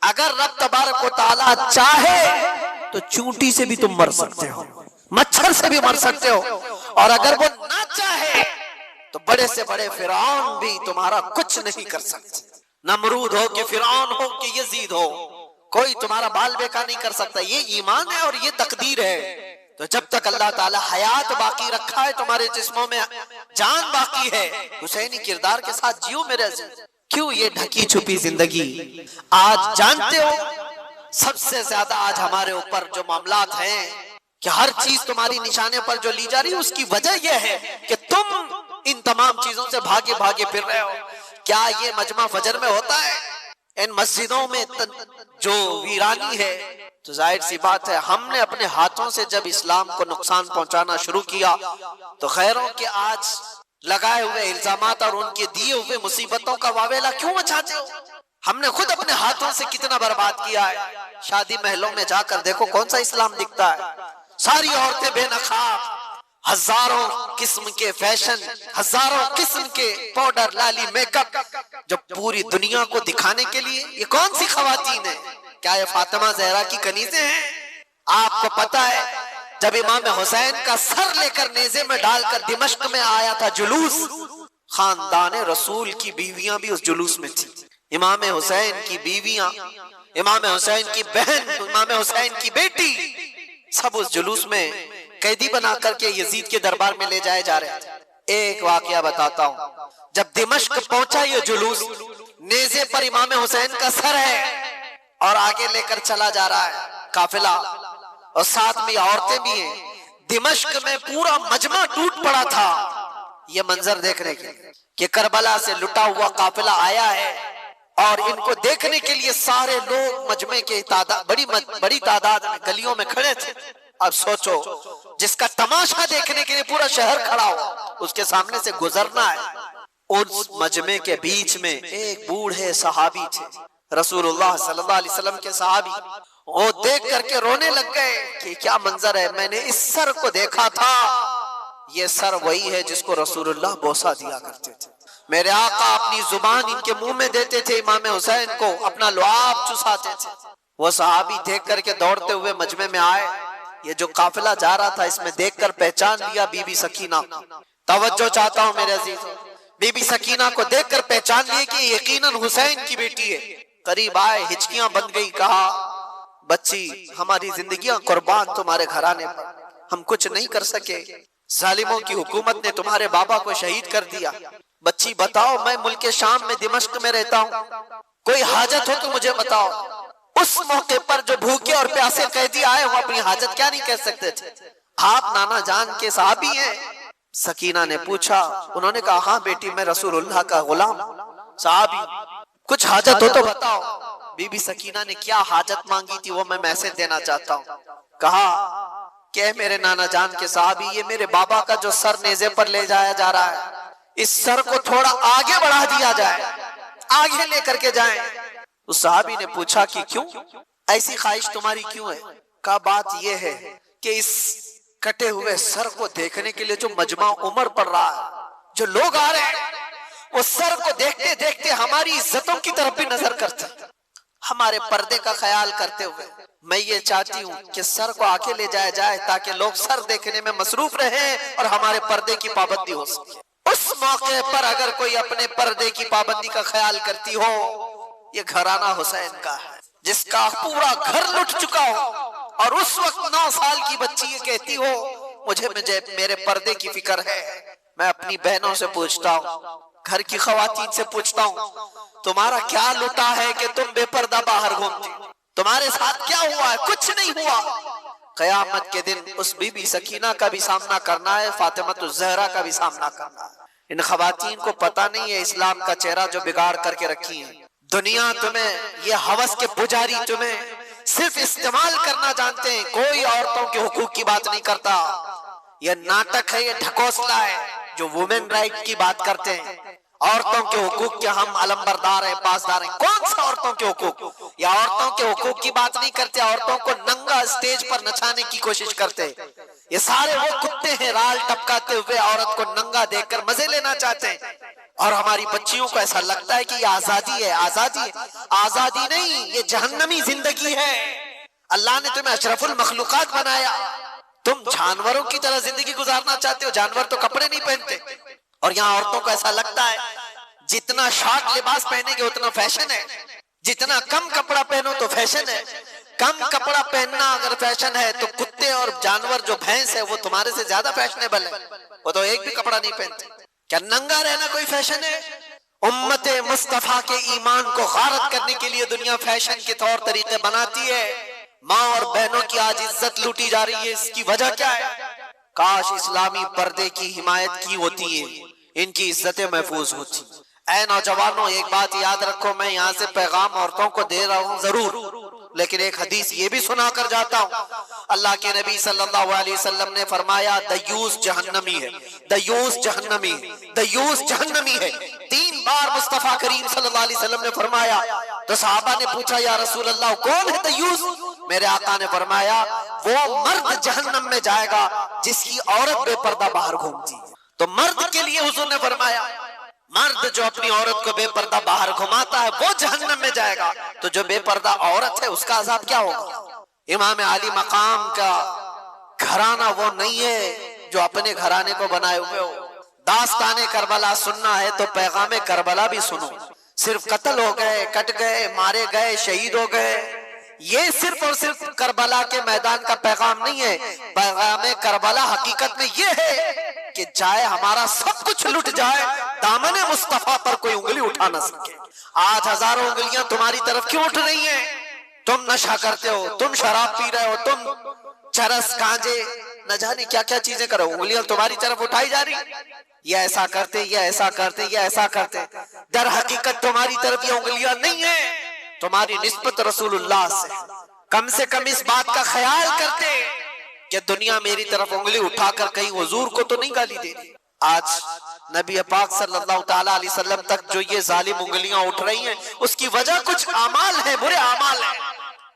अगर रब तबारक व तआला चाहे तो चूंटी से भी तुम मर सकते हो, मच्छर से भी मर सकते हो, और अगर वो ना चाहे तो बड़े से बड़े फिरौन भी तुम्हारा कुछ नहीं कर सकते। नमरूद हो कि फिरौन हो कि यजीद हो, कोई तुम्हारा बाल बेका नहीं कर सकता। ये ईमान है और ये तकदीर है। तो जब तक अल्लाह ताला हयात बाकी रखा है, तुम्हारे जिस्मों में जान बाकी है, हुसैनी किरदार के साथ जियो मेरे अजीज। क्यों ये ढकी छुपी जिंदगी? आज जानते हो सबसे ज्यादा आज हमारे ऊपर जो मामलात हैं कि हर चीज तुम्हारी निशाने पर जो ली जा रही है, उसकी वजह यह है कि तुम इन तमाम चीजों से भागे भागे फिर रहे हो। क्या ये मजमा फजर में होता है? इन मस्जिदों में जो वीरानी है, तो जाहिर सी बात है हमने अपने हाथों से जब इस्लाम को नुकसान पहुंचाना शुरू किया तो खैरों के आज लगाए हुए इल्जामात और उनके दिए हुए मुसीबतों का वावेला क्यों मचाते हो? हमने खुद अपने हाथों से कितना बर्बाद किया है। शादी महलों में जाकर देखो कौन सा इस्लाम दिखता है। सारी औरतें बेनकाब, हजारों किस्म के फैशन, हजारों किस्म के पाउडर, लाली, मेकअप, जो पूरी दुनिया को दिखाने के लिए। ये कौन सी खवातीन है? क्या ये फातिमा जहरा की कनीज़ें हैं? आपको पता है जब इमाम हुसैन का सर लेकर नेज़े में डालकर दिमश्क में आया था जुलूस, खानदान रसूल की बीवियां भी उस जुलूस में थी। इमाम हुसैन की बीवियां, इमाम हुसैन की बहन, इमाम हुसैन की बेटी, सब उस जुलूस में कैदी बना करके यजीद के दरबार में ले जाए जा रहे थे। एक वाकया बताता हूँ। जब दिमश्क पहुंचा ये जुलूस, नेज़े पर इमाम हुसैन का सर है और आगे लेकर चला जा रहा है काफिला, और साथ में औरतें भी हैं। दिमश्क में पूरा मजमा टूट पड़ा था ये मंजर देखने के कि करबला से लुटा हुआ काफिला आया है और इनको देखने के लिए सारे लोग मजमे के बड़ी तादाद में गलियों में खड़े थे। अब सोचो, जिसका तमाशा देखने के लिए पूरा शहर खड़ा हो, उसके सामने से गुजरना है। उस मजमे के बीच में एक बूढ़े सहाबी थे, रसूलुल्लाह सल्लल्लाहु अलैहि वसल्लम के सहाबी। वो देख करके रोने लग गए कि क्या मंजर है, मैंने इस सर को देखा था, ये सर वही है जिसको रसूलुल्लाह बोसा दिया करते थे। मेरे आका अपनी जुबान इनके मुंह में देते थे, इमाम हुसैन को अपना लुआब चुसाते थे। वो सहाबी देख करके दौड़ते हुए मजमे में आए। ये जो काफिला जा रहा था इसमें देखकर पहचान लिया बीबी सकीना। तवज्जो चाहता हूँ मेरे अजीज, बीबी सकीना को देखकर पहचान लिए कि यकीनन हुसैन की बेटी है। करीब आए, हिचकियां बंद गई, कहा बच्ची हमारी जिंदगियां कुर्बान तुम्हारे घराने पर, हम कुछ नहीं कर सके, जालिमों की हुकूमत ने तुम्हारे बाबा को शहीद कर दिया। बच्ची बताओ, मैं मुल्क शाम में दिमश्क में रहता हूँ, कोई हाजत हो तो मुझे बताओ। उस मौके पर जो भूखे और प्यासे कैदी आए वो अपनी हाजत क्या नहीं कह सकते थे? आप नाना जान के साहबी हैं? सकीना ने पूछा। उन्होंने कहा हाँ बेटी, मैं रसूलुल्लाह का गुलाम साहबी, कुछ हाजत हो तो बताओ। बीबी सकीना ने क्या हाजत मांगी थी वो मैं मैसेज देना चाहता हूँ। कहा कि मेरे नाना जान के साहबी, ये मेरे बाबा का जो सर नेज़े पर ले जाया जा रहा है, इस सर को थोड़ा आगे बढ़ा दिया जाए, आगे लेकर के जाएं। उस साहबी ने पूछा कि क्यों, ऐसी ख्वाहिश तुम्हारी क्यों है? का बात यह है कि इस कटे हुए सर को देखने के लिए जो मजमा उमर पड़ रहा है, जो लोग आ रहे हैं, वो सर को देखते देखते हमारी इज्जतों की तरफ भी नजर करते, हमारे पर्दे का ख्याल करते हुए मैं ये चाहती हूँ कि सर को आगे ले जाया जाए ताकि लोग सर देखने में मसरूफ रहे और हमारे पर्दे की पाबंदी हो सके। उस मौके पर अगर कोई अपने पर्दे की पाबंदी का ख्याल करती हो, ये घराना हुसैन का है जिसका पूरा घर लुट चुका हो, और उस वक्त 9 साल की बच्ची ये कहती हो मुझे मेरे पर्दे की फिक्र है। मैं अपनी बहनों से पूछता हूँ, घर की खवातीन से पूछता हूँ, तुम्हारा क्या लुटा है कि तुम बेपर्दा बाहर घूमती? तुम्हारे साथ क्या हुआ है? कुछ नहीं हुआ। कयामत के दिन उस बीबी सकीना का भी सामना करना है, फातिमातुज़ ज़हरा का भी सामना करना है। इन खवातीन को पता नहीं है इस्लाम का चेहरा जो बिगाड़ करके रखी है। दुनिया तुम्हें, ये हवस के पुजारी तुम्हें सिर्फ इस्तेमाल करना जानते हैं, कोई औरतों के हुकूक की बात नहीं करता। यह नाटक है, ये ढकोसला है जो वुमेन राइट की बात करते हैं। औरतों के हुकूक के हम अलंबरदार हैं, पासदार हैं। कौन सा औरतों के हुकूक? या औरतों के हुकूक की बात नहीं करते, औरतों को नंगा स्टेज पर नचाने की कोशिश करते। ये सारे वो कुत्ते हैं राल टपकाते हुए औरत को नंगा देखकर मजे लेना चाहते हैं। और हमारी बच्चियों को ऐसा लगता है कि ये आजादी है। आजादी नहीं, ये जहन्नमी जिंदगी है। अल्लाह ने तुम्हें अशरफुल मखलूकात बनाया, तुम जानवरों की तरह जिंदगी गुजारना चाहते हो। जानवर तो कपड़े नहीं पहनते, और यहाँ औरतों को ऐसा लगता है जितना शॉर्ट लिबास पहनेंगे उतना फैशन है, जितना कम कपड़ा पहनो तो फैशन है। कम कपड़ा पहनना अगर फैशन है तो कुत्ते और जानवर जो भैंस है वो तुम्हारे से ज्यादा फैशनेबल है, वो तो एक भी कपड़ा नहीं पहनते। क्या नंगा रहना कोई फैशन है? उम्मते मुस्तफा के ईमान को गारत करने के लिए दुनिया फैशन के तौर तरीके बनाती है। माँ और बहनों की आज इज्जत लूटी जा रही है, इसकी वजह क्या है? काश इस्लामी पर्दे की हिमायत की होती है, इनकी इज्जतें महफूज होती। ऐ नौजवानों, एक बात याद रखो, मैं यहाँ से पैगाम औरतों को दे रहा हूँ जरूर, लेकिन एक हदीस ये भी सुना कर जाता हूँ। अल्लाह के नबी सल्लल्लाहु अलैहि वसल्लम ने फरमाया, दयूस जहन्नमी है, दयूस जहन्नमी है, दयूस जहन्नमी है। 3 बार मुस्तफा करीम सल्लल्लाहु अलैहि वसल्लम ने फरमाया। तो सहाबा ने पूछा, या रसूल अल्लाह कौन है दयूस? मेरे आका ने फरमाया, वो मर्द जहन्नम में जाएगा जिसकी औरत बेपर्दा बाहर घूमती है। तो मर्द के लिए हुजूर ने फरमाया, मर्द जो अपनी औरत को बेपर्दा बाहर घुमाता है वो जहन्नम में जाएगा। तो जो बेपर्दा औरत है उसका अजाब क्या होगा? इमाम आली मकाम का घराना वो नहीं है जो अपने घराने को बनाए हुए हो। दास्ताने करबला सुनना है तो पैगामे करबला भी सुनो। सिर्फ कत्ल हो गए, कट गए, मारे गए, शहीद हो गए, ये सिर्फ और सिर्फ करबला के मैदान का पैगाम नहीं है। पैगामे करबला हकीकत में ये है कि चाहे हमारा सब कुछ लुट जाए, दामने मुस्तफा पर कोई उंगली उठा ना सके। आज हजारों उंगलियां तुम्हारी तरफ क्यों उठ रही हैं? तुम नशा करते हो, तुम शराब पी रहे हो, तुम चरस गांजे न जाने क्या क्या चीजें करो, उंगलियां तुम्हारी तरफ उठाई जा रही। ये ऐसा करते, ये ऐसा करते, ये ऐसा करते, दर हकीकत तुम्हारी तरफ ये उंगलियां नहीं है, तुम्हारी निस्बत रसूलुल्लाह से कम इस बात का ख्याल करते कि दुनिया मेरी तरफ उंगली उठाकर कहीं हुजूर को तो नहीं गाली दे रही। आज नबी पाक सल्लल्लाहु ताला अलैहि वसल्लम तक जो ये जालिम उंगलियां उठ रही हैं, उसकी वजह कुछ अमाल है, बुरे अमाल है।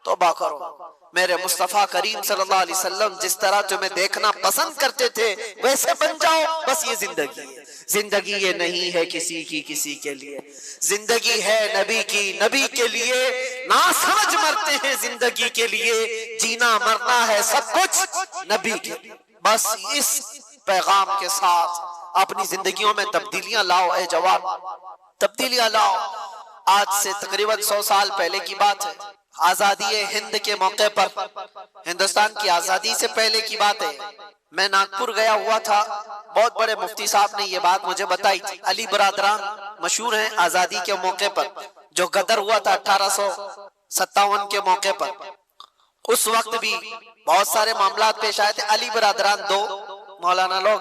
तौबा करो। मेरे मुस्तफा करीम सल्लल्लाहु अलैहि वसल्लम जिस तरह तुम्हें देखना पसंद करते थे वैसे बन जाओ, बस ये जिंदगी है। जिंदगी ये नहीं है किसी के लिए, जिंदगी है नबी की, नबी के लिए। ना समझ मरते हैं जिंदगी के लिए, जीना मरना है सब कुछ नबी के। बस इस पैगाम के साथ अपनी जिंदगियों में तब्दीलियां लाओ। ए जवान, तब्दीलियां लाओ। आज से तकरीबन 100 साल पहले की बात है, आजादी हिंद के मौके पर, हिंदुस्तान की आजादी से पहले की बात है। मैं नागपुर गया हुआ था, बहुत बड़े मुफ्ती साहब ने ये बात मुझे बताई थी। अली बरादरान मशहूर हैं आजादी के मौके पर, जो गदर हुआ था 1857 के मौके पर। उस वक्त भी बहुत सारे मामला पेश आए थे। अली बरादरान 2 मौलाना लोग,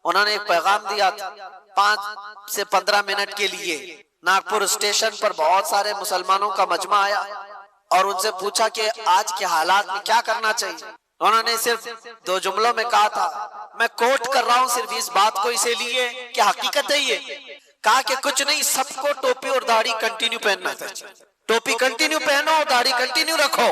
उन्होंने एक पैगाम दिया था 5 से 15 मिनट के लिए। नागपुर स्टेशन पर बहुत सारे मुसलमानों का मजमा आया और उनसे पूछा कि आज के हालात में क्या करना चाहिए। उन्होंने सिर्फ 2 जुमलों में कहा था, मैं कोट कर रहा हूँ सिर्फ इस बात को इसीलिए कि हकीकत है ये, कहा कि कुछ नहीं, सबको टोपी और दाढ़ी कंटिन्यू पहनना चाहिए। टोपी कंटिन्यू पहनो और दाढ़ी कंटिन्यू रखो।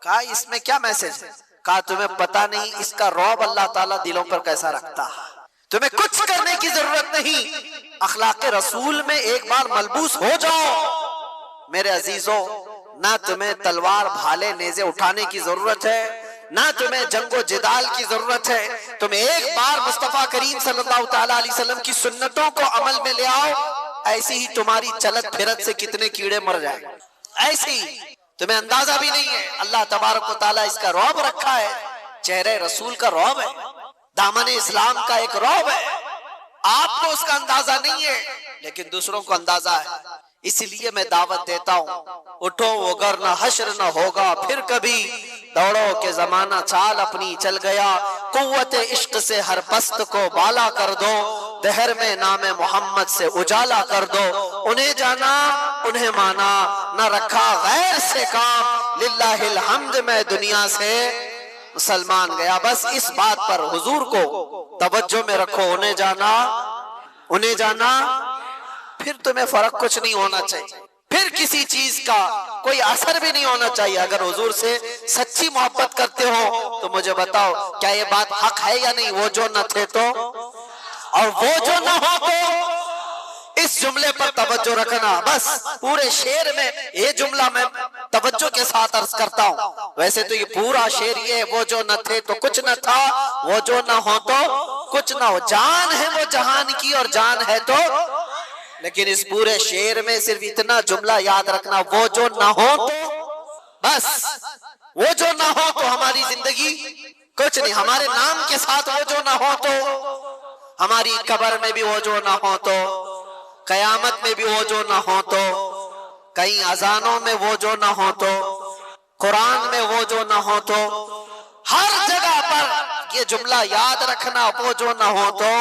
कहा इसमें क्या मैसेज है? कहा तुम्हें पता नहीं इसका रौब अल्लाह ताला दिलों पर कैसा रखता है। तुम्हें कुछ करने की जरूरत नहीं, अखलाक रसूल में एक बार मलबूस हो जाओ। मेरे अजीजों, ना तुम्हें तलवार भाले नेज़े उठाने की जरूरत है, ना तुम्हें जंगो जिदाल की जरूरत है। तुम एक बार मुस्तफा करीम सल्लल्लाहु ताला अलैहि वसल्लम की सुन्नतों को अमल में ले आओ, ऐसी ही तुम्हारी चलत फिरत से कितने कीड़े मर जाएंगे। ऐसे ही तुम्हें अंदाजा भी नहीं है, अल्लाह तबारक व तआला इसका रौब रखा है। चेहरे रसूल का रौब है, दामन इस्लाम का एक रौब है। आपको उसका अंदाजा नहीं है, लेकिन दूसरों को अंदाजा है। इसलिए मैं दावत देता हूँ, उठो अगर न हश्र न होगा फिर कभी, दौड़ो के जमाना चाल अपनी चल गया, कुव्वत इश्क से हर पस्त को बाला कर दो, दहर में नाम मोहम्मद से उजाला कर दो। उन्हें जाना उन्हें माना, न रखा गैर से काम, लिल्लाहिल हम्द में दुनिया से मुसलमान गया। बस इस बात पर हुजूर को तवज्जो में रखो, उन्हें जाना, फिर तुम्हें फर्क कुछ नहीं होना चाहिए, फिर किसी चीज का कोई असर भी नहीं होना चाहिए। अगर हुजूर से सच्ची मोहब्बत करते हो तो मुझे बताओ, क्या ये बात हक है या नहीं? वो जो न थे तो, और वो जो न हो तो, इस जुमले पर तवज्जो रखना। बस पूरे शेर में ये जुमला मैं तवज्जो के साथ अर्ज करता हूँ। वैसे तो ये पूरा शेर ये है, वो जो न थे तो कुछ न था, वो जो न हो तो कुछ न हो, जान है वो जहान की और जान है तो, लेकिन इस पूरे शेर में सिर्फ इतना जुमला याद रखना, वो जो ना हो तो, बस वो जो ना हो तो हमारी जिंदगी कुछ नहीं। हमारे नाम के साथ वो जो ना हो तो, हमारी कब्र में भी वो जो ना हो तो, कयामत में भी वो जो ना हो तो, कहीं अजानों में वो जो ना हो तो, कुरान में वो जो ना हो तो, हर जगह पर ये जुमला याद रखना, वो जो ना हो तो।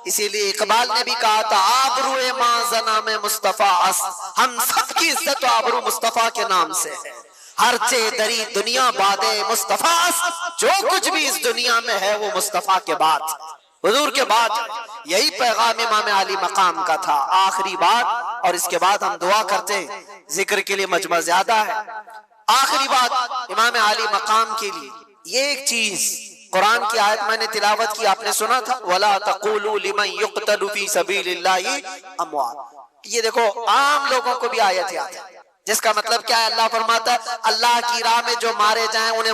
इसीलिए इकबाल ने भी कहा था, आबरूए मां जना में मुस्तफा अस, हम सबकी इज्जत आबरू मुस्तफा के नाम से है। हर चे दरी दुनिया बादे मुस्तफा अस, जो कुछ भी इस दुनिया में है वो मुस्तफा के बाद, हुजूर के बाद। यही पैगाम इमाम आली मकाम का था। आखिरी बात, और इसके बाद हम दुआ करते हैं, जिक्र के लिए मजमा ज्यादा है। आखिरी बात इमाम आली मकाम के लिए, ये एक चीज, कुरान की आयत मैंने तिलावत की, आपने सुना था, वला तक़ूलू लिमन युक़तलू फी सबीलिल्लाहि अमवात। ये देखो आम लोगों को भी आयत याद है, जिसका मतलब क्या है? अल्लाह फरमाता है अल्लाह की राह में जो मारे जाएं उन्हें